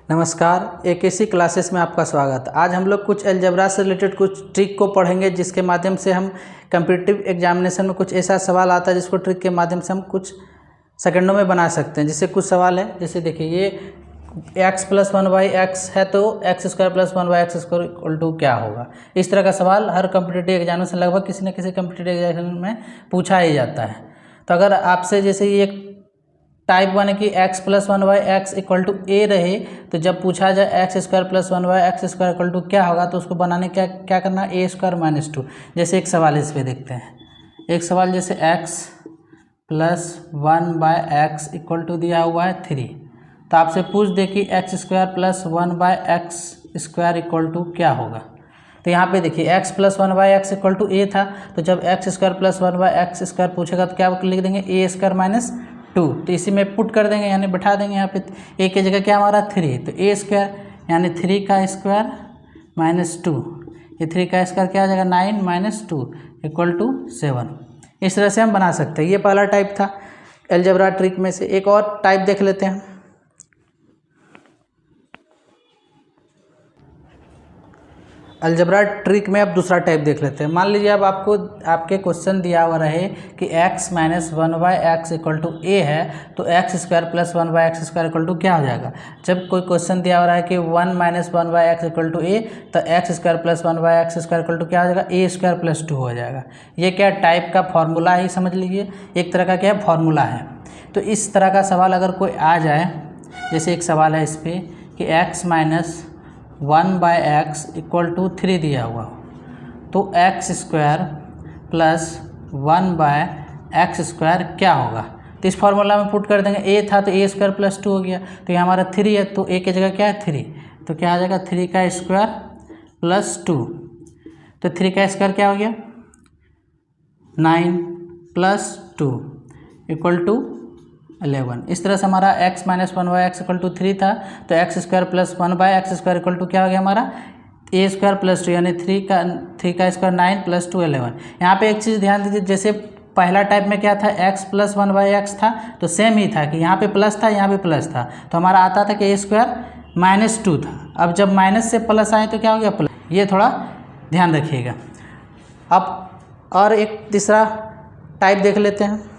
नमस्कार, AKC classes में आपका स्वागत। आज हम लोग कुछ अलजेब्रा से रिलेटेड कुछ ट्रिक को पढ़ेंगे, जिसके माध्यम से हम कम्पिटिटिव एग्जामिनेशन में कुछ ऐसा सवाल आता है जिसको ट्रिक के माध्यम से हम कुछ सेकंडों में बना सकते हैं। जैसे कुछ सवाल है, जैसे देखिए ये x + 1/x है तो x² + 1/x² इक्वल टू क्या होगा। इस तरह का सवाल हर कम्पिटिटिव एग्जामिनेशन लगभग किसी न किसी कम्पिटिटिव एग्जामिनेशन में पूछा ही जाता है। तो अगर आपसे जैसे ये टाइप 1 है कि x + 1/x equal to a रहे, तो जब पूछा जाए x² + 1/x² इक्वल टू क्या होगा, तो उसको बनाने क्या करना, a² - 2। जैसे एक सवाल इस पे देखते हैं। एक सवाल जैसे x + 1/x इक्वल टू दिया हुआ है 3, तो आपसे पूछ दे कि x² + 1/x² इक्वल टू क्या होगा। तो यहाँ पे देखिए x + 1/x equal to a था, तो जब x² + 1/x² पूछेगा तो क्या लिख देंगे, a² - 2। तो इसी में पुट कर देंगे, यानी बैठा देंगे यहाँ पे a की जगह क्या हमारा 3, तो a² यानी 3 का स्क्वायर - 2, ये 3 का स्क्वायर क्या आ जाएगा 9 - 2 इक्वल टू 7। इस तरह से हम बना सकते हैं। ये पहला टाइप था अलजेब्रा ट्रिक में से। एक और टाइप देख लेते हैं। अलजेब्रा ट्रिक में अब दूसरा टाइप देख लेते हैं। मान लीजिए अब आपके क्वेश्चन दिया हुआ रहे कि x - 1/x equal to a है, तो x² + 1/x² इक्वल टू क्या हो जाएगा। जब कोई क्वेश्चन दिया हुआ है कि 1 - 1/x इक्वल टू a, तो x² + 1/x² इक्वल टू क्या हो जाएगा, a² + 2 हो जाएगा। ये क्या टाइप का फॉर्मूला ही समझ लीजिए, एक तरह का क्या फॉर्मूला है। तो इस तरह का सवाल अगर कोई आ जाए, जैसे एक सवाल है इस पर कि x - 1/x इक्वल टू 3 दिया हुआ हो, तो x² + 1/x² क्या होगा। तो इस फॉर्मूला में पुट कर देंगे, a था तो a² + 2 हो गया, तो ये हमारा 3 है तो a की जगह क्या है 3, तो क्या आ जाएगा 3 का स्क्वायर + 2, तो 3 का स्क्वायर क्या हो गया 9 + 2 इक्वल टू 11। इस तरह से हमारा x - 1/x इक्वल टू 3 था, तो x² + 1/x² इक्वल टू क्या हो गया हमारा a² + 2, यानी 3 का स्क्वायर 9 + 2 11। यहाँ पे एक चीज़ ध्यान दीजिए, जैसे पहला टाइप में क्या था x + 1/x था, तो सेम ही था कि यहाँ पे प्लस था, यहाँ पे प्लस था, तो हमारा आता था कि a² - 2 था। अब जब माइनस से प्लस आए तो क्या हो गया प्लस। ये थोड़ा ध्यान रखिएगा। अब और एक तीसरा टाइप देख लेते हैं।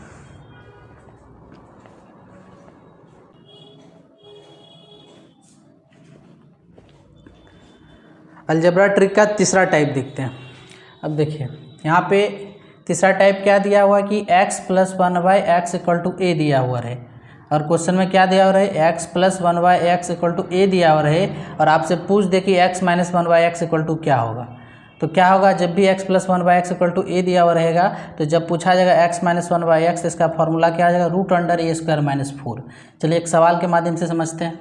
अलजेब्रा ट्रिक का तीसरा टाइप देखते हैं। अब देखिए यहाँ पे तीसरा टाइप क्या दिया हुआ है कि x + 1/x equal to a दिया हुआ रहे, और क्वेश्चन में क्या दिया हुआ रहे, x + 1/x equal to a दिया हुआ रहे, और आपसे पूछ दे कि x - 1/x इक्वल टू क्या होगा। तो क्या होगा, जब भी x + 1/x equal to a दिया हुआ रहेगा, तो जब पूछा जाएगा x - 1/x, तो इसका फॉर्मूला क्या आ जाएगा √a² - 4। चलिए एक सवाल के माध्यम से समझते हैं।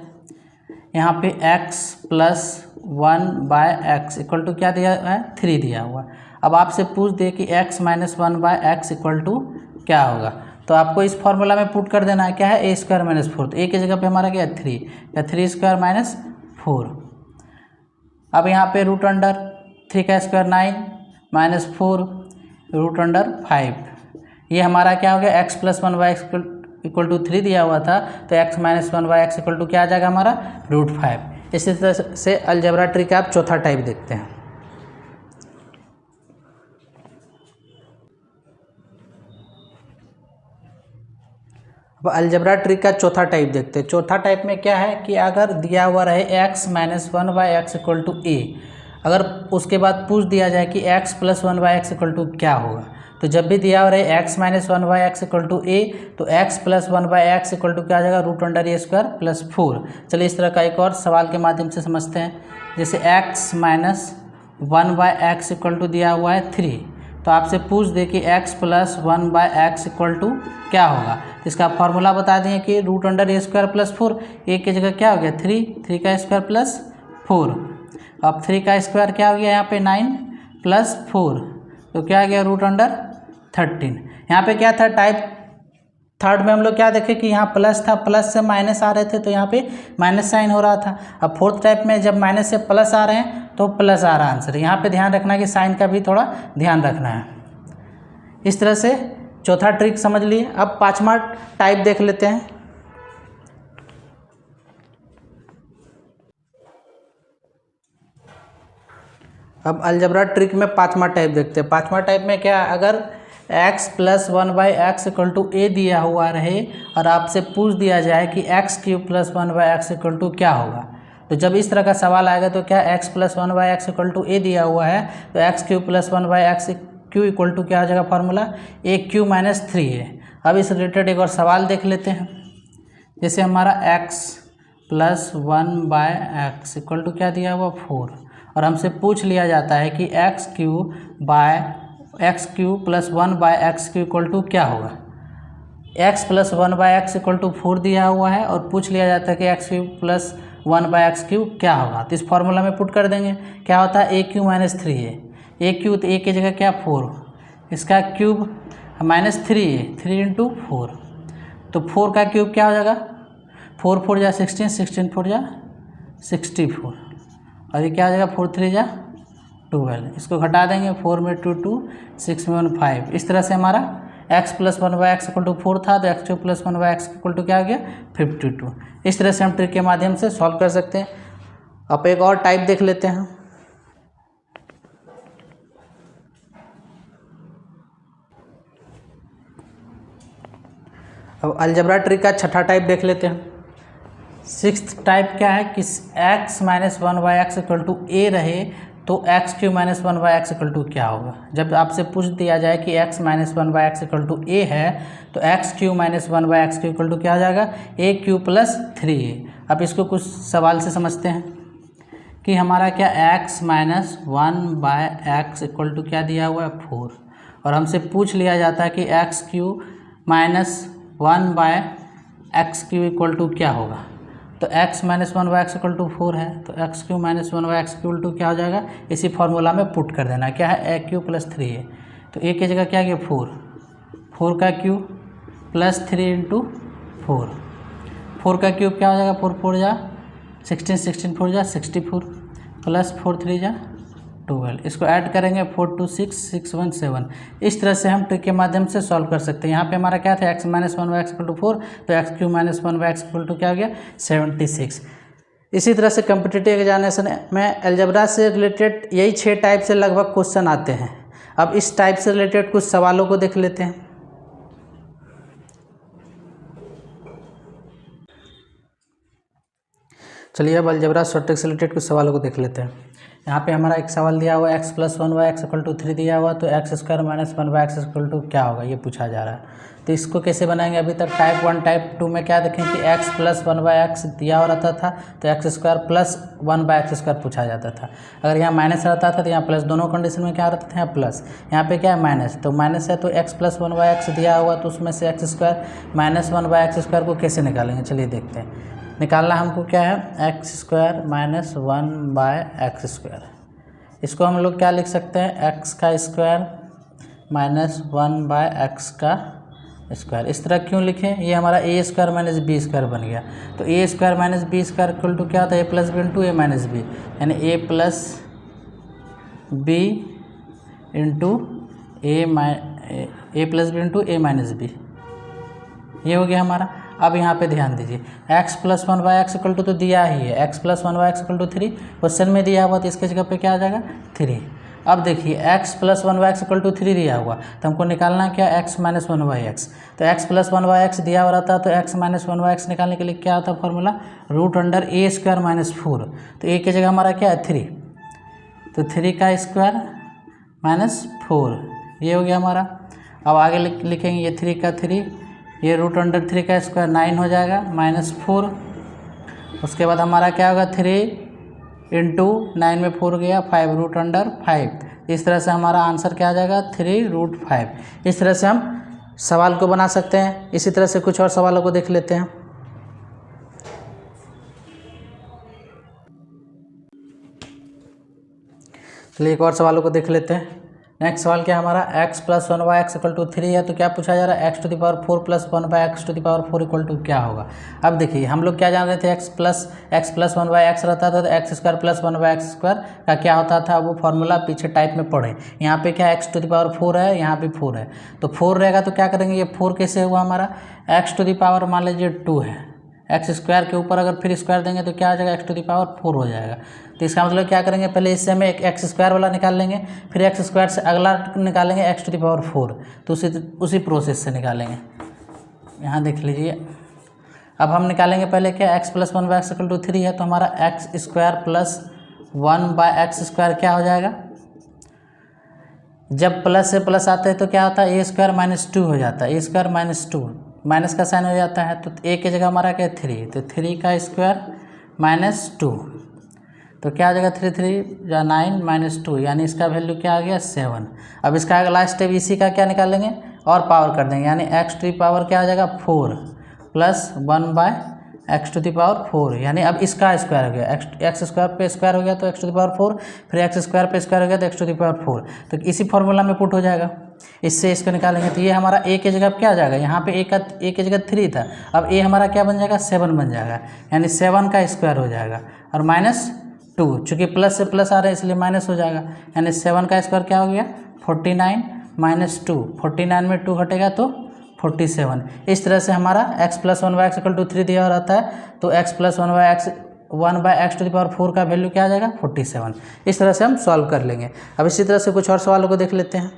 यहाँ पे x + 1/x इक्वल टू क्या दिया है 3 दिया हुआ। अब आपसे पूछ दे कि x - 1/x इक्वल टू क्या होगा, तो आपको इस फॉर्मूला में पुट कर देना है, क्या है a² - 4, तो a की जगह पे हमारा क्या है 3, या 3² - 4। अब यहाँ पे √3 का स्क्वायर 9 - 4 √5, ये हमारा क्या हो गया x + 1/x इक्वल टू 3 दिया हुआ था, तो x - 1/x इक्वल टू क्या आ जाएगा हमारा √5। इसी तरह से अलजेब्रा ट्रिक आप चौथा टाइप देखते हैं। अब अलजेब्रा ट्रिक का चौथा टाइप देखते हैं। चौथा टाइप में क्या है कि अगर दिया हुआ रहे x - 1/x equal to a, अगर उसके बाद पूछ दिया जाए कि x + 1/x इक्वल टू क्या होगा, तो जब भी दिया हुआ रहे x - 1/x equal to a, तो x + 1/x इक्वल टू क्या आ जाएगा √a² + 4। चलिए इस तरह का एक और सवाल के माध्यम से समझते हैं। जैसे x - 1/x इक्वल टू दिया हुआ है 3, तो आपसे पूछ दे कि x + 1/x इक्वल टू क्या होगा। इसका फॉर्मूला बता दें कि √a² + 4, a की जगह क्या हो गया 3 का स्क्वायर + 4। अब 3 का स्क्वायर क्या हो गया यहाँ पे 9 + 4, तो क्या आ गया √13। यहाँ पे क्या था टाइप थर्ड में हम लोग क्या देखें कि यहाँ प्लस था, प्लस से माइनस आ रहे थे, तो यहाँ पे माइनस साइन हो रहा था। अब फोर्थ टाइप में जब माइनस से प्लस आ रहे हैं तो प्लस आ रहा आंसर। यहाँ पे ध्यान रखना है कि साइन का भी थोड़ा ध्यान रखना है। इस तरह से चौथा ट्रिक समझ लिए। अब पांचवा टाइप देख लेते हैं। अब अलजबरा ट्रिक में पांचवा टाइप देखते हैं। पांचवा टाइप में क्या, अगर x + 1/x = a दिया हुआ रहे और आपसे पूछ दिया जाए कि x³ + 1/x = क्या होगा, तो जब इस तरह का सवाल आएगा तो क्या x + 1/x = a दिया हुआ है तो x³ + 1/x = क्या हो जाएगा फार्मूला, a³ - 3a। अब इस रिलेटेड एक और सवाल देख लेते हैं। जैसे हमारा x + 1/x = क्या दिया हुआ 4, और हमसे पूछ लिया जाता है कि x³ + 1/x³ क्या होगा। x + 1/x = 4 दिया हुआ है और पूछ लिया जाता है कि x³ + 1/x³ क्या होगा, तो इस फॉर्मूला में पुट कर देंगे। क्या होता है a³ - 3a, a³ तो a की जगह क्या 4, इसका क्यूब -3a, 3 × 4, तो 4 का क्यूब क्या हो जाएगा 4 4 जा 16, 16 4 जा 64, और ये क्या हो जाएगा 4 3 जा 12। इसको घटा देंगे, 4 में 2 2, 6 में 1 5। इस तरह से हमारा x + 1/x = 4 था, तो x³ + 1/x = क्या हो गया 52। इस तरह से हम ट्रिक के माध्यम से सॉल्व कर सकते हैं। अब एक और टाइप देख लेते हैं। अब अलजबरा ट्रिक का छठा टाइप देख लेते हैं। सिक्स्थ टाइप क्या है कि x - 1/x = a रहे तो x³ - 1/x = क्या होगा। जब आपसे पूछ दिया जाए कि x - 1/x = a है तो x³ - 1/x = क्या हो जाएगा a³ + 3a। अब इसको कुछ सवाल से समझते हैं कि हमारा क्या x - 1/x = क्या दिया हुआ है 4, और हमसे पूछ लिया जाता है कि x³ - 1/x³ क्या होगा। तो x - 1/x = 4 है, तो x³ - 1/x = क्या हो जाएगा, इसी फॉर्मूला में पुट कर देना। क्या है a³ + 3a, तो a की जगह क्या गया 4, 4 का क्यूब + 3 × 4, 4 का क्यूब क्या हो जाएगा 4 4 जा 16, 16 4 जा 64, + 4 3 जा 12। इसको ऐड करेंगे 4 2 6 6 1 7। इस तरह से हम ट्रिक के माध्यम से सॉल्व कर सकते हैं। यहाँ पे हमारा क्या था x - 1/x = 4, तो x³ - 1/x = क्या हो गया 76। इसी तरह से कॉम्पिटिटिव एग्जामिनेशन में अलजबरा से रिलेटेड यही 6 टाइप से लगभग क्वेश्चन आते हैं। अब इस टाइप से रिलेटेड कुछ सवालों को देख लेते हैं। चलिए अब अलजबरा शॉर्ट ट्रिक से रिलेटेड कुछ सवालों को देख लेते हैं। यहाँ पे हमारा एक सवाल दिया हुआ है x + 1/x = 3 दिया हुआ, तो x² - 1/x = क्या होगा, ये पूछा जा रहा है। तो इसको कैसे बनाएंगे, अभी तक टाइप 1 टाइप 2 में क्या देखें कि x + 1/x दिया हुआ रहता था तो x² + 1/x² पूछा जाता था। अगर यहाँ माइनस रहता था तो यहाँ प्लस, दोनों कंडीशन में क्या रहता था यहाँ प्लस, यहाँ पे क्या है माइनस, तो माइनस है तो x + 1/x दिया हुआ तो उसमें से x² - 1/x² को कैसे निकालेंगे, चलिए देखते हैं। निकालना हमको क्या है x² - 1/x²। इसको हम लोग क्या लिख सकते हैं x² - 1/x²। इस तरह क्यों लिखें, ये हमारा a² - b² बन गया। तो a² - b² = क्या होता है a + b × a - b, यानी a + b × a - b, ये हो गया हमारा। अब यहाँ पे ध्यान दीजिए x + 1/x = तो दिया ही है, x + 1/x = 3 क्वेश्चन में दिया हुआ, तो इसके जगह पे क्या आ जाएगा 3। अब देखिए x + 1/x = 3 दिया हुआ, तो हमको निकालना क्या x - 1/x, तो x + 1/x दिया हुआ रहता है तो x - 1/x निकालने के लिए क्या होता है फॉर्मूला √a² - 4। तो a की जगह हमारा क्या है 3, तो 3 का स्क्वायर -4, ये हो गया हमारा। अब आगे लिखेंगे ये 3 का 3, ये √3 का स्क्वायर 9 हो जाएगा -4। उसके बाद हमारा क्या होगा 3 × 9 में 4 गया 5 √5। इस तरह से हमारा आंसर क्या आ जाएगा 3√5। इस तरह से हम सवाल को बना सकते हैं। इसी तरह से कुछ और सवालों को देख लेते हैं। चलिए एक और सवालों को देख लेते हैं। नेक्स्ट सवाल क्या हमारा x + 1/x = 3 है, तो क्या पूछा जा रहा है x⁴ + 1/x⁴ क्या होगा। अब देखिए हम लोग क्या जान रहे थे x + 1/x रहता था तो x² + 1/x² का क्या होता था, वो फॉर्मूला पीछे टाइप में पढ़े। यहाँ पे क्या x⁴ है, यहाँ भी 4 है, तो 4 रहेगा तो क्या करेंगे, ये 4 कैसे हुआ हमारा x⁴ मान लीजिए 2 है, एक्स स्क्वायर के ऊपर अगर फिर स्क्वायर देंगे तो क्या आ जाएगा, एक्स टू द पावर 4 हो जाएगा। तो इसका मतलब क्या करेंगे, पहले इससे हमें एक एक्स स्क्वायर वाला निकाल लेंगे, फिर एक्स स्क्वायर से अगला निकालेंगे एक्स टू द पावर 4। तो उसी प्रोसेस से निकालेंगे। यहाँ देख लीजिए, अब हम निकालेंगे पहले क्या, X plus 1 by x equal to 3 है, तो हमारा X square plus 1 by x square क्या हो जाएगा, जब प्लस से प्लस आते हैं तो क्या होता है, ए स्क्वायर माइनस 2 हो जाता है, ए स्क्वायर माइनस 2 माइनस का साइन हो जाता है, तो ए की जगह हमारा क्या है 3, तो 3 का स्क्वायर माइनस 2, तो क्या आ जाएगा 3 3 या 9 माइनस 2, यानी इसका वैल्यू क्या आ गया 7। अब इसका अगला स्टेप इसी का क्या निकालेंगे और पावर कर देंगे, यानी एक्स टू द पावर क्या आ जाएगा 4 plus 1 by X to the power 4, यानी अब इसका स्क्वायर हो गया, एक्स स्क्वायर पे स्क्वायर हो गया तो एक्स टू द पावर 4, फिर एक्स स्क्वायर पे स्क्वायर हो गया तो एक्स टू द पावर 4, तो इसी फॉर्मूला में पुट हो जाएगा। इससे इसको निकालेंगे तो ये हमारा ए की जगह क्या आ जाएगा, यहाँ पे ए की जगह 3 था, अब ए हमारा क्या बन जाएगा 7 बन जाएगा, यानी 7 का स्क्वायर हो जाएगा, और माइनस 2, चूँकि प्लस से प्लस आ रहा है इसलिए माइनस हो जाएगा, यानी 7 का स्क्वायर क्या हो गया 49 माइनस 2, 49 में 2 घटेगा तो 47। इस तरह से हमारा x plus 1 by x equal to 3 दिया रहता है, तो x plus 1 by X to the power 4 का वैल्यू क्या आ जाएगा 47। इस तरह से हम सॉल्व कर लेंगे। अब इसी तरह से कुछ और सवालों को देख लेते हैं।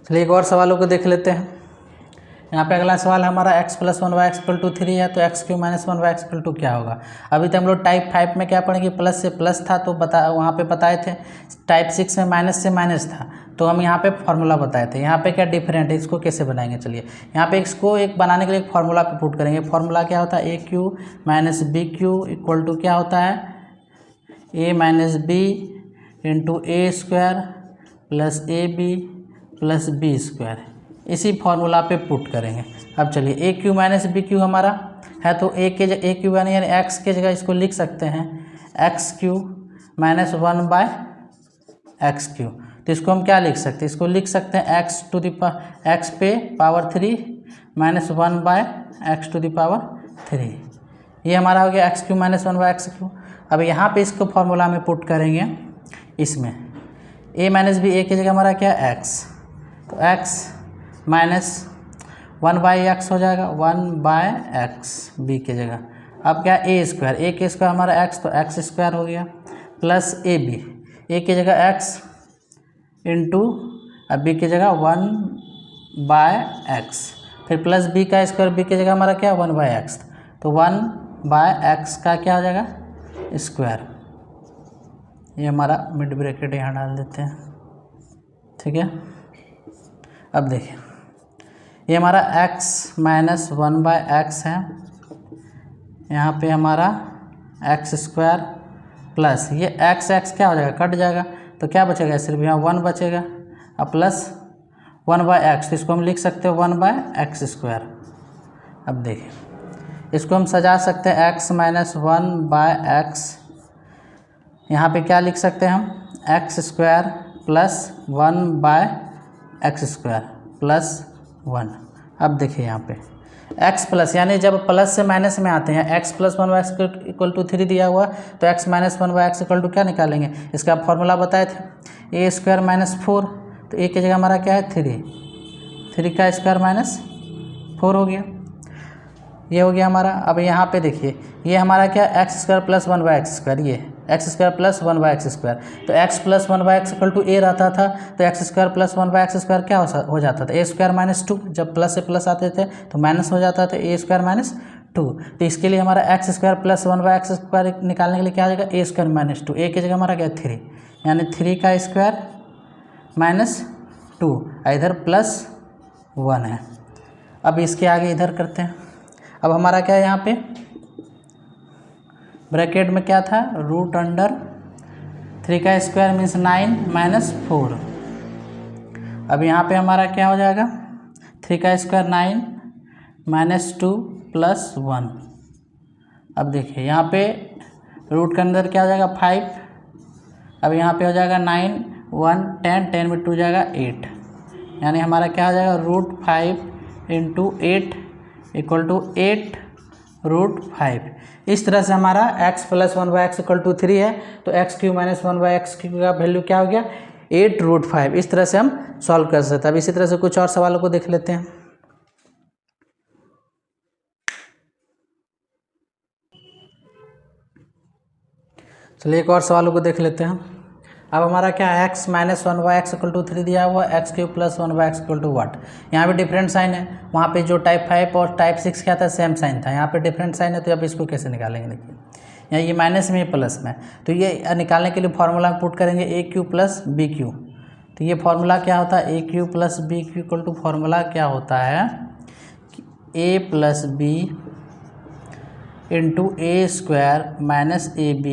चलिए एक और सवालों को देख लेते हैं। यहाँ पे अगला सवाल हमारा x plus 1 by x equal to 3 है, तो x cube minus 1 by x equal to क्या होगा। अभी तो हम लोग टाइप 5 में क्या पढ़ेंगे, प्लस से प्लस था तो वहाँ पे बताए थे, टाइप 6 में माइनस से माइनस था तो हम यहाँ पे फॉर्मूला बताए थे। यहाँ पे क्या डिफरेंट है, इसको कैसे बनाएंगे, चलिए यहाँ पे इसको एक बनाने के लिए एक फार्मूला पे पुट करेंगे। फार्मूला क्या होता है, a cube minus b cube equal to क्या होता है, a minus b into a square plus a b plus b square, इसी फार्मूला पे पुट करेंगे। अब चलिए a cube minus b cube हमारा है, तो ए क्यू यानी एक्स के जगह इसको लिख सकते हैं X cube minus 1 by X cube, तो इसको हम क्या लिख सकते हैं, इसको लिख सकते हैं एक्स टू द एक्स पे power 3 minus 1 by X to the power 3, ये हमारा हो गया X cube minus 1 by X cube. अब यहाँ पे इसको फार्मूला में पुट करेंगे, इसमें ए माइनस बी, ए की जगह हमारा क्या है एक्स, तो एक्स माइनस 1 बाई एक्स हो जाएगा, 1 बाय एक्स बी की जगह। अब क्या ए स्क्वायर, ए के स्क्वायर हमारा एक्स, तो एक्स स्क्वायर हो गया प्लस ए बी, ए की जगह एक्स इंटू अब बी की जगह 1 बाय एक्स, फिर प्लस बी का स्क्वायर, बी की जगह हमारा क्या 1 बाय एक्स, तो 1 बाय एक्स का क्या हो जाएगा स्क्वायर। ये हमारा मिड ब्रैकेट यहाँ डाल देते हैं, ठीक है। अब देखिए ये हमारा x माइनस 1 बाय एक्स है, यहाँ पे हमारा एक्स स्क्वायर प्लस ये x क्या हो जाएगा कट जाएगा, तो क्या बचेगा सिर्फ यहाँ 1 बचेगा, अब प्लस 1 बाय एक्स, तो इसको हम लिख सकते हैं 1 बाय एक्स स्क्वायर। अब देखिए इसको हम सजा सकते हैं x माइनस 1 बाय एक्स, यहाँ पे क्या लिख सकते हैं हम X square plus 1 by x square plus 1। अब देखिए यहाँ पे x प्लस, यानी जब प्लस से माइनस में आते हैं, x plus 1 by x equal to 3 दिया हुआ, तो x minus 1 by x equal to क्या निकालेंगे, इसका फॉर्मूला बताए थे ए स्क्वायर माइनस 4, तो ए की जगह हमारा क्या है 3 का स्क्वायर माइनस 4 हो गया, ये हो गया हमारा। अब यहाँ पे देखिए ये हमारा क्या x square plus 1 by x square, ये x square plus 1 by x square, तो x plus 1 by x equal to a रहता था, तो x square plus 1 by x square क्या हो जाता था ए स्क्वायर माइनस 2, जब प्लस से प्लस आते थे तो माइनस हो जाता था ए स्क्वायर माइनस 2, तो इसके लिए हमारा X square plus 1 by x square निकालने के लिए क्या आ जाएगा ए स्क्वायर माइनस 2, ए की जगह हमारा क्या 3, यानी 3 का स्क्वायर माइनस 2, इधर प्लस 1 है। अब इसके आगे इधर करते हैं, अब हमारा क्या है यहाँ पे ब्रैकेट में क्या था रूट अंडर 3 का स्क्वायर मीन्स 9 माइनस 4। अब यहाँ पे हमारा क्या हो जाएगा 3 का स्क्वायर 9 माइनस 2 प्लस 1। अब देखिए यहाँ पे रूट के अंदर क्या हो जाएगा 5, अब यहाँ पे हो जाएगा 9 1 10, 10 में 2 जाएगा 8, यानी हमारा क्या हो जाएगा root 5 into 8 equal to 8 root 5। इस तरह से हमारा x plus 1 by x equal to 3 है, तो x cube minus 1 by X cube का वैल्यू क्या हो गया 8√5। इस तरह से हम सॉल्व कर सकते हैं। अब इसी तरह से कुछ और सवालों को देख लेते हैं। चलिए एक और सवालों को देख लेते हैं। अब हमारा क्या है, x - 1/x = 3 दिया हुआ, x³ + 1/x = what। यहाँ पे डिफरेंट साइन है, वहाँ पे जो टाइप 5 और टाइप 6 क्या था, सेम साइन था। यहाँ पे डिफरेंट साइन है, तो अब इसको कैसे निकालेंगे, देखिए यहाँ ये माइनस में प्लस में, तो ये निकालने के लिए फार्मूला में पुट करेंगे AQ + BQ। तो ये फार्मूला क्या होता है, AQ + BQ = फार्मूला क्या होता है, A + B × A² - AB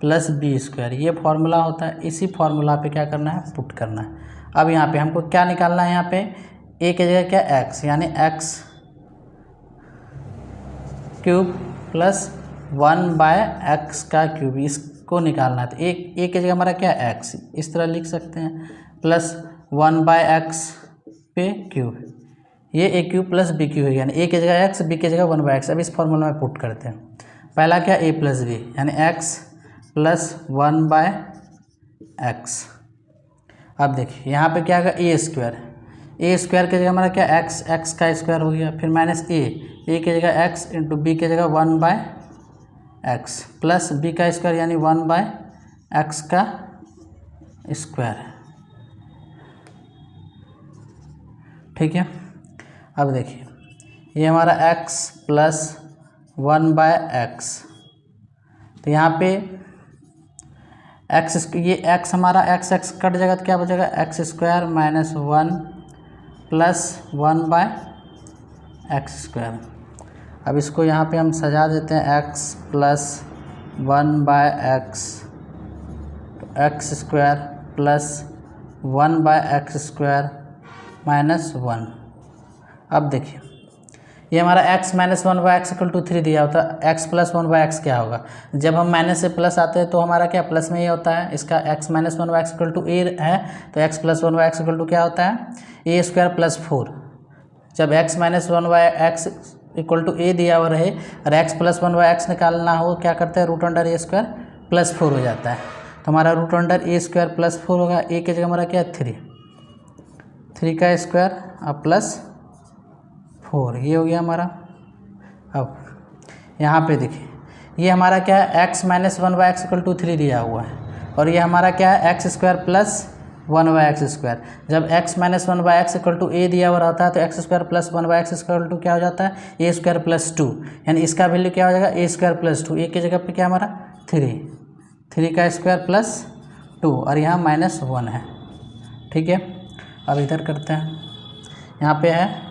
+ B²। ये फार्मूला होता है। इसी फार्मूला पे क्या करना है, पुट करना है। अब यहाँ पे हमको क्या निकालना है, यहाँ पे a की जगह क्या x, यानी x³ + 1/x³, इसको निकालना है। तो a की जगह हमारा क्या x, इस तरह लिख सकते हैं, प्लस 1/x पे क्यूब, ये AQ + BQ है, यानी a की जगह x, b की जगह 1/x। अब इस फार्मूला में पुट करते हैं। पहला क्या a + b, यानी x + 1/x। अब देखिए यहाँ पे क्या आएगा, a² की जगह हमारा क्या x² हो गया, फिर माइनस a की जगह x × b की जगह 1/x प्लस b² यानी 1/x²। ठीक है। अब देखिए ये हमारा x + 1/x, तो यहाँ पे ये x हमारा x कट जाएगा तो क्या बचेगा, x² - 1 + 1/x²। अब इसको यहाँ पे हम सजा देते हैं, x + 1/x, x² + 1/x² - 1। अब देखिए ये हमारा x - 1/x = 3 दिया होता है। x + 1/x क्या होगा, जब हम माइनस से प्लस आते हैं तो हमारा क्या प्लस में ये होता है। इसका x - 1/x = a है, तो x + 1/x = क्या होता है, a² + 4। जब x - 1/x = a दिया हुआ रहे और x + 1/x निकालना हो, क्या करते हैं, √a² + 4 हो जाता है। तो हमारा √a² + 4 होगा। a की जगह हमारा क्या है 3² और प्लस 4, ये हो गया हमारा। अब यहाँ पे देखिए ये हमारा क्या है, x - 1/x = 3 दिया हुआ है, और ये हमारा क्या है x² + 1/x²। जब x - 1/x = a दिया हुआ रहता है तो x² + 1/x² क्या हो जाता है, a² + 2, यानी इसका वैल्यू क्या हो जाएगा, a² + 2। a की जगह पे क्या हमारा 3² + 2, और यहाँ -1 है। ठीक है। अब इधर करते हैं, यहाँ पे है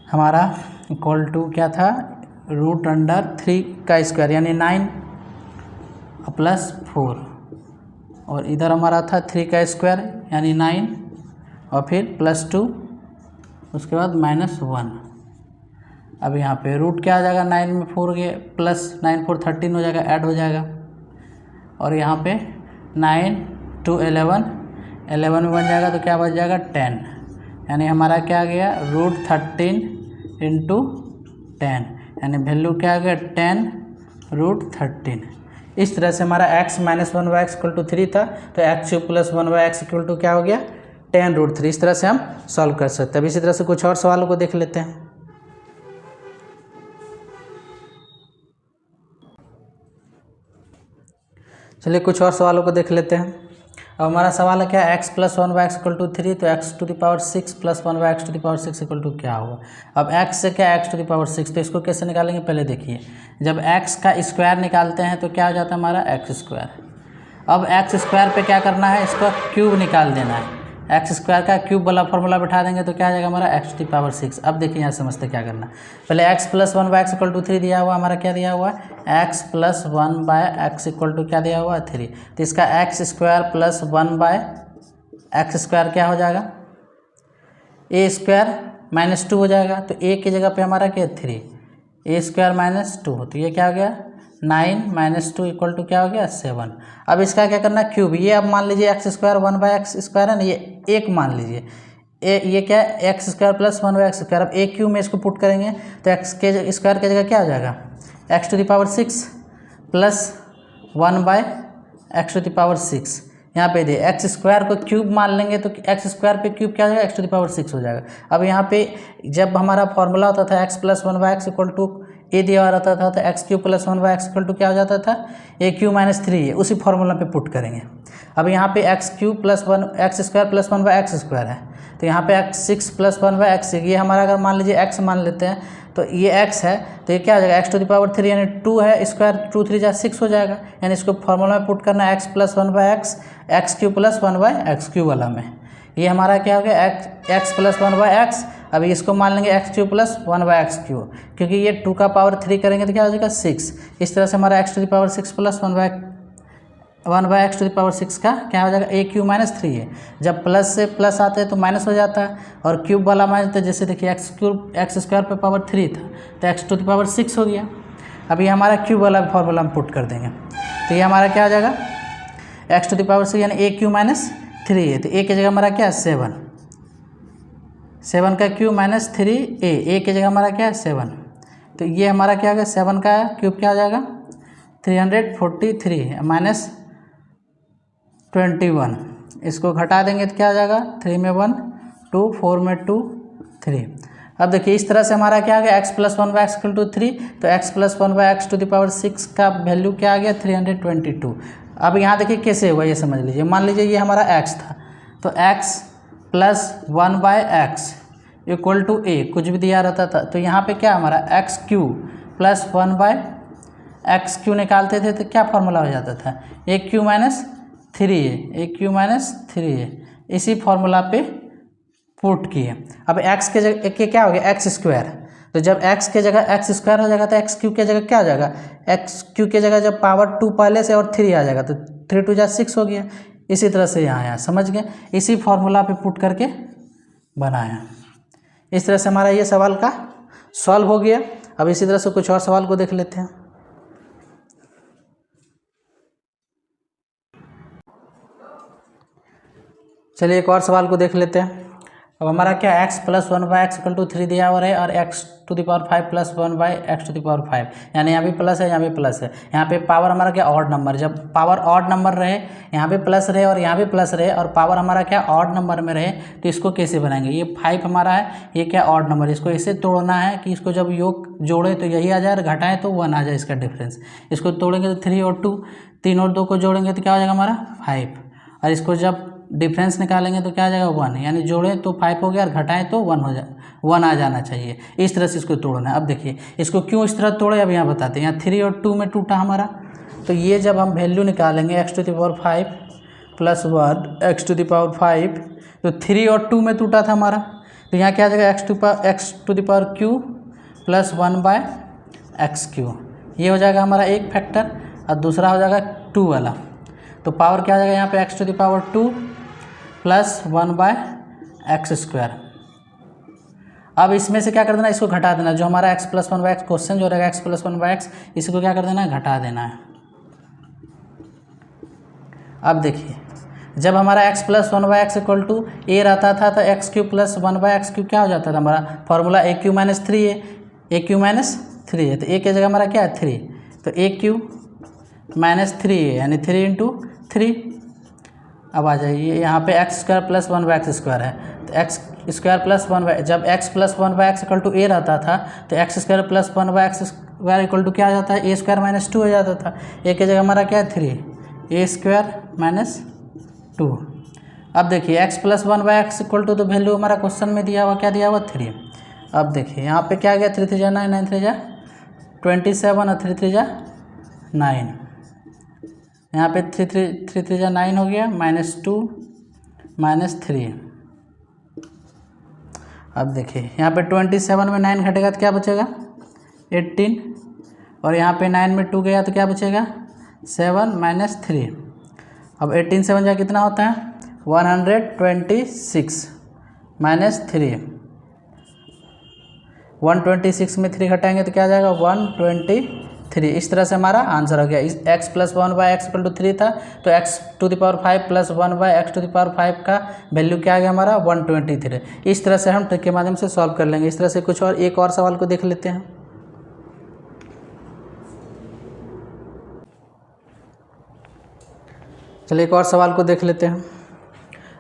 हमारा = क्या था, √3² यानी 9 + 4, और इधर हमारा था 3² यानी 9 और फिर +2, उसके बाद -1। अब यहाँ पे रूट क्या आ जाएगा, 9 में 4 के प्लस 9 4 13 हो जाएगा, ऐड हो जाएगा, और यहाँ पे 9 2 11 में बन जाएगा, तो क्या बच जाएगा 10, यानी हमारा क्या आ गया, √13 × 10, यानी वैल्यू क्या आ गया 10√13। इस तरह से हमारा x - 1/x = 3 था, तो x³ + 1/x = क्या हो गया 10√3। इस तरह से हम सॉल्व कर सकते हैं। अब इसी तरह से कुछ और सवालों को देख लेते हैं। चलिए कुछ और सवालों को देख लेते हैं। अब हमारा सवाल है क्या, x + 1/x = 3, तो x⁶ + 1/x⁶ = क्या होगा। अब x से क्या x⁶, तो इसको कैसे निकालेंगे, पहले देखिए जब x का स्क्वायर निकालते हैं तो क्या हो जाता है हमारा x²। अब x² पे क्या करना है, इसका क्यूब निकाल देना है। x² का क्यूब वाला फॉर्मूला बैठा देंगे तो क्या आ जाएगा हमारा x⁶। अब देखिए यहाँ समझते क्या करना, पहले x + 1/x = 3 दिया हुआ, हमारा क्या दिया हुआ है, x + 1/x = क्या दिया हुआ है 3, तो इसका x² + 1/x² क्या हो जाएगा, a² - 2 हो जाएगा। तो a की जगह पे हमारा क्या 3, a² - 2, तो ये क्या हो गया 9 - 2 = क्या हो गया 7। अब इसका क्या करना क्यूब, ये अब मान लीजिए x² 1/x² है ना, ये एक मान लीजिए, ये क्या है x² + 1/x²। अब a³ में इसको पुट करेंगे तो x के स्क्वायर की जगह क्या हो जाएगा, x⁶ + 1/x⁶, यहाँ पे दे एक्स स्क्वायर को क्यूब मान लेंगे तो एक्स स्क्वायर पे क्यूब क्या हो जाएगा, एक्स टू द पावर 6 हो जाएगा। अब यहाँ पे जब हमारा फॉर्मूला होता था x plus 1/x equal to a दिया रहता था तो x cube plus 1/x equal to क्या हो जाता था, ए क्यू माइनस 3 उसी फॉर्मूला पे पुट करेंगे। अब यहाँ पे x cube plus 1 x square plus 1/x square है, तो यहाँ पे एक्स 6 प्लस 1/x, ये हमारा अगर मान लीजिए एक्स मान लेते हैं तो ये x है, तो ये क्या हो जाएगा एक्स टू द पावर 3 यानी 2 है, स्क्वायर 2 3 जा 6 हो जाएगा, यानी इसको फॉर्मूला में पुट करना है x plus 1/x x cube plus 1/x Q वाला में, ये हमारा क्या हो गया एक्स प्लस 1/x। अभी इसको मान लेंगे x cube plus 1/x Q, क्योंकि ये 2 का पावर 3 करेंगे तो क्या हो जाएगा 6, इस तरह से हमारा X to the power 6 plus 1/x to the power 6 का क्या हो जाएगा ए क्यू माइनस 3 है। जब प्लस से प्लस आते हैं तो माइनस हो जाता है, और क्यूब वाला माइनस, तो जैसे देखिए एक्स स्क्वायर पे पावर 3 था तो एक्स टू द पावर 6 हो गया। अभी हमारा क्यूब वाला फॉर्मूला हम पुट कर देंगे, तो ये हमारा क्या हो जाएगा एक्स टू द पावर 6 यानी ए क्यू माइनस 3 है, तो ए की जगह हमारा क्या है 7 का क्यूब माइनस 3 ए की जगह हमारा क्या है 7, तो ये हमारा क्या हो गया 7 का क्यूब क्या हो जाएगा 343 माइनस 21, इसको घटा देंगे तो क्या आ जाएगा 3 में 1 2 4 में 2 3। अब देखिए इस तरह से हमारा क्या आ गया x plus 1/x equal to 3, तो x plus 1/x to the power 6 का वैल्यू क्या आ गया 322। अब यहाँ देखिए कैसे हुआ ये समझ लीजिए, मान लीजिए ये हमारा x था, तो x plus 1/x equal to a कुछ भी दिया रहता था, तो यहाँ पे क्या हमारा x cube plus 1/x Q निकालते थे तो क्या फॉर्मूला हो जाता था ए क्यू माइनस 3 है, ए क्यू माइनस 3 है, इसी फॉर्मूला पे पुट किए। अब x के जगह के क्या हो गया एक्स स्क्वायर, तो जब x के जगह एक्स स्क्वायर हो जाएगा तो एक्स क्यू के जगह क्या हो जाएगा एक्स क्यू के जगह जब पावर 2 पहले से और 3 आ जाएगा तो 3 2 जा 6 हो गया। इसी तरह से यहाँ आया, समझ गए, इसी फॉर्मूला पे पुट करके बनाया। इस तरह से हमारा ये सवाल का सॉल्व हो गया। अब इसी तरह से कुछ और सवाल को देख लेते हैं। चलिए एक और सवाल को देख लेते हैं। अब हमारा क्या x plus 1/x equal to 3 दिया हुआ है और x to the power 5 plus 1/x to the power 5, यानी यहाँ भी प्लस है यहाँ भी प्लस है। यहाँ पे पावर हमारा क्या ऑड नंबर, जब पावर ऑड नंबर रहे यहाँ पे प्लस रहे और यहाँ भी प्लस रहे और पावर हमारा क्या ऑड नंबर में रहे, तो इसको कैसे बनाएंगे, ये 5 हमारा है, ये क्या ऑड नंबर, इसको ऐसे तोड़ना है कि इसको जब योग जोड़े तो यही आ जाए और घटाएं तो 1 आ जाए इसका डिफरेंस। इसको तोड़ेंगे तो 3 और 2, 3 और 2 को जोड़ेंगे तो क्या हो जाएगा हमारा 5, और इसको जब डिफरेंस निकालेंगे तो क्या आ जाएगा 1, यानी जोड़ें तो 5 हो गया और घटाएं तो 1 आ जाना चाहिए। इस तरह से इसको तोड़ना है। अब देखिए इसको क्यों इस तरह तोड़े, अब यहाँ बताते हैं। यहाँ 3 और 2 में टूटा हमारा, तो ये जब हम वैल्यू निकालेंगे x to the power 5 plus 1 x to the power 5, तो 3 और 2 में टूटा था हमारा, तो यहाँ क्या आ जाएगा x to the power cube plus 1/x cube, ये हो जाएगा हमारा एक फैक्टर, और दूसरा हो जाएगा 2 वाला, तो पावर क्या आ जाएगा यहाँ पे x to the power 2 plus 1/x square. अब इसमें से क्या कर देना, इसको घटा देना, जो हमारा x प्लस 1/x क्वेश्चन जो रहेगा x प्लस 1/x, इसको क्या कर देना है घटा देना है। अब देखिए जब हमारा x plus 1/x equal to a रहता था तो x Q plus 1/x Q क्या हो जाता था हमारा फॉर्मूला ए क्यू माइनस 3 है, ए क्यू माइनस 3 है, तो ए की जगह हमारा क्या है 3, तो ए क्यू माइनस 3 है यानी 3 इंटू 3। अब आ जाइए यहाँ पे x square plus 1/x square है, तो एक्स स्क्वायर प्लस 1/, जब x plus 1/x equal to a रहता था तो x square plus 1/x square equal to क्या आ जाता है ए स्क्वायर माइनस 2 हो जाता था। ए की जगह हमारा क्या है 3, ए स्क्वायर माइनस 2। अब देखिए x plus 1/x equal to, तो वैल्यू हमारा क्वेश्चन में दिया हुआ क्या दिया हुआ 3। अब देखिए यहाँ पे क्या गया 3 3 जा 9, 9 3 जा 27 और 3 3 जा 9, यहाँ पे 3 3 जा 9 हो गया, -2 -3। अब देखिए यहाँ पे 27 में 9 घटेगा तो क्या बचेगा 18, और यहाँ पे 9 में 2 गया तो क्या बचेगा 7 -3। अब 18 7 जा कितना होता है 126 -3, 126 में 3 घटाएंगे तो क्या आ जाएगा 123। इस तरह से हमारा आंसर हो गया। इस x plus 1/x equal to 3 था, तो x to the power 5 plus 1/x to the power 5 का वैल्यू क्या आ गया हमारा 123। इस तरह से हम ट्रिक के माध्यम से सॉल्व कर लेंगे। इस तरह से कुछ और एक और सवाल को देख लेते हैं। चलिए एक और सवाल को देख लेते हैं।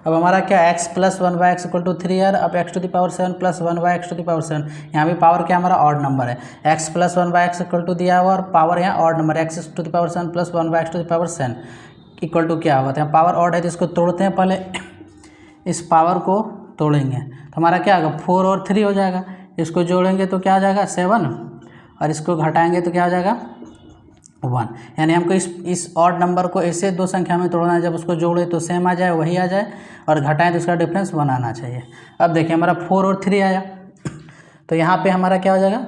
अब हमारा क्या x plus 1/x equal to 3 है। अब x to the power 7 plus 1/x to the power 7, यहाँ भी पावर क्या हमारा ऑड नंबर है। x plus 1/x equal to दिया हुआ और पावर यहाँ odd number x to the power 7 plus 1/x to the power 7 equal to क्या होगा। यहाँ पावर ऑड है तो इसको तोड़ते हैं, पहले इस पावर को तोड़ेंगे तो हमारा क्या होगा 4 और 3 हो जाएगा। इसको जोड़ेंगे तो क्या हो जाएगा 7 और इसको घटाएंगे तो क्या हो जाएगा 1। यानी हमको इस ऑड नंबर को ऐसे दो संख्या में तोड़ना है, जब उसको जोड़े तो सेम आ जाए, वही आ जाए, और घटाएं तो उसका डिफरेंस 1 आना चाहिए। अब देखिए हमारा 4 और 3 आया तो यहाँ पे हमारा क्या हो जाएगा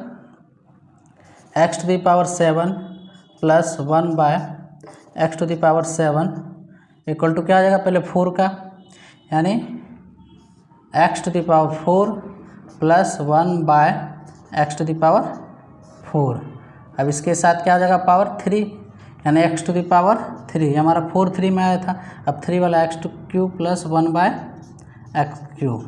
x to the power 7 plus 1/x to the power 7 equal to क्या हो जाएगा पहले 4 का, यानी x to the power 4 plus 1/x to the power 4। अब इसके साथ क्या हो जाएगा पावर 3, यानी x टू द पावर 3, हमारा 4 3 में आया था। अब 3 वाला x two cube plus 1/x cube,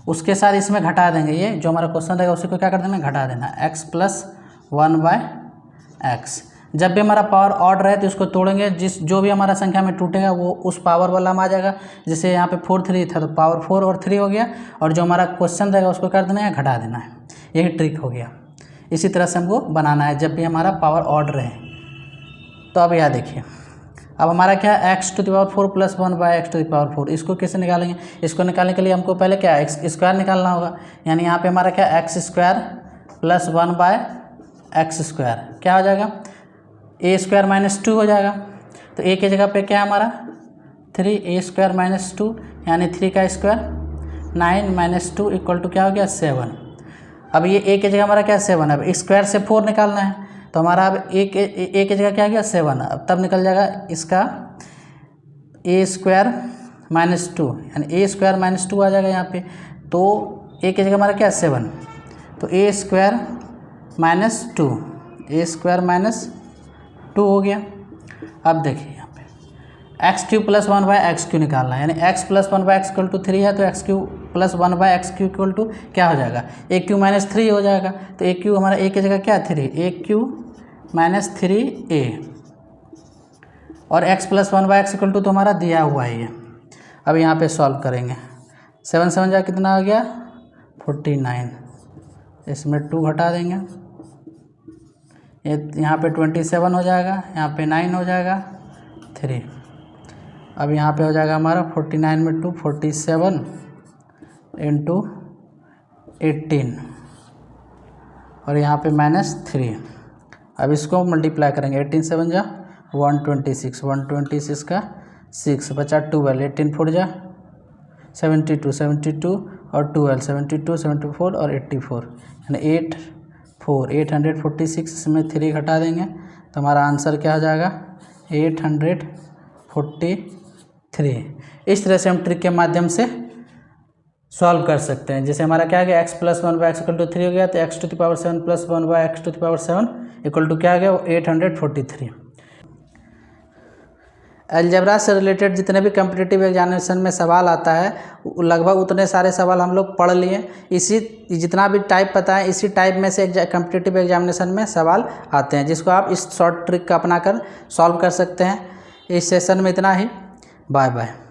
उसके साथ इसमें घटा देंगे, ये जो हमारा क्वेश्चन रहेगा उसी को क्या कर देना घटा देना, x प्लस 1/x। जब भी हमारा पावर ऑड रहे तो इसको तोड़ेंगे, जो भी हमारा संख्या में टूटेगा वो उस पावर वाला में आ जाएगा। जैसे यहाँ पे 4 3 था तो पावर 4 और 3 हो गया, और जो हमारा क्वेश्चन रहेगा उसको कर देना है घटा देना है। यही ट्रिक हो गया। इसी तरह से हमको बनाना है जब भी हमारा पावर ऑड रहे। तो अब यहाँ देखिए, अब हमारा क्या है x to the power 4 plus 1/x to the power 4। इसको कैसे निकालेंगे, इसको निकालने के लिए हमको पहले क्या x स्क्वायर निकालना होगा, यानी यहाँ पे हमारा क्या x square plus 1/x square क्या हो जाएगा a स्क्वायर माइनस 2 हो जाएगा। तो a की जगह पे क्या है हमारा 3a स्क्वायर माइनस 2, यानी 3 का स्क्वायर 9 माइनस 2 इक्वल टू क्या हो गया 7। अब ये a की जगह हमारा क्या 7, अब स्क्वायर से 4 निकालना है तो हमारा अब a की जगह क्या आ गया 7। अब तब निकल जाएगा इसका a स्क्वायर माइनस 2, यानी a स्क्वायर माइनस 2 आ जाएगा यहाँ पे। तो a की जगह हमारा क्या 7, तो a square minus 2, a square minus 2 हो गया। अब देखिए यहाँ पे x cube plus 1/x Q निकालना है, यानी x plus 1/x equal to 3 है तो x cube plus 1/x cube equal to क्या हो जाएगा a क्यू माइनस 3 हो जाएगा। तो a क्यू हमारा a की जगह क्या 3, a क्यू माइनस 3a, और x plus 1/x equal to तो हमारा दिया हुआ है ये। अब यहाँ पे सॉल्व करेंगे, 7 7 जा कितना हो गया 49, इसमें 2 घटा देंगे, ये यहाँ पे 27 हो जाएगा, यहाँ पे 9 हो जाएगा 3। अब यहाँ पे हो जाएगा हमारा 49 में 2 47 इंटू 18, और यहाँ पे माइनस 3। अब इसको मल्टीप्लाई करेंगे, 18 7 जा 126, 126 का 6 बचा 12, 18 4 जा 72, 72 और 12 72 74 और 84, यानी 846। इसमें 3 घटा देंगे तो हमारा आंसर क्या हो जाएगा 843। इस तरह से हम ट्रिक के माध्यम से सॉल्व कर सकते हैं। जैसे हमारा क्या आ गया x plus 1/x equal to 3 हो गया, तो x to the power 7 plus 1/x to the power 7 equal to क्या आ गया 843। अलजेब्रा से रिलेटेड जितने भी कम्पिटिटिव एग्जामिनेशन में सवाल आता है लगभग उतने सारे सवाल हम लोग पढ़ लिए। इसी जितना भी टाइप पता है इसी टाइप में से कम्पिटिटिव एग्जामिनेशन में सवाल आते हैं, जिसको आप इस शॉर्ट ट्रिक का अपना कर सॉल्व कर सकते हैं। इस सेशन में इतना ही, बाय बाय।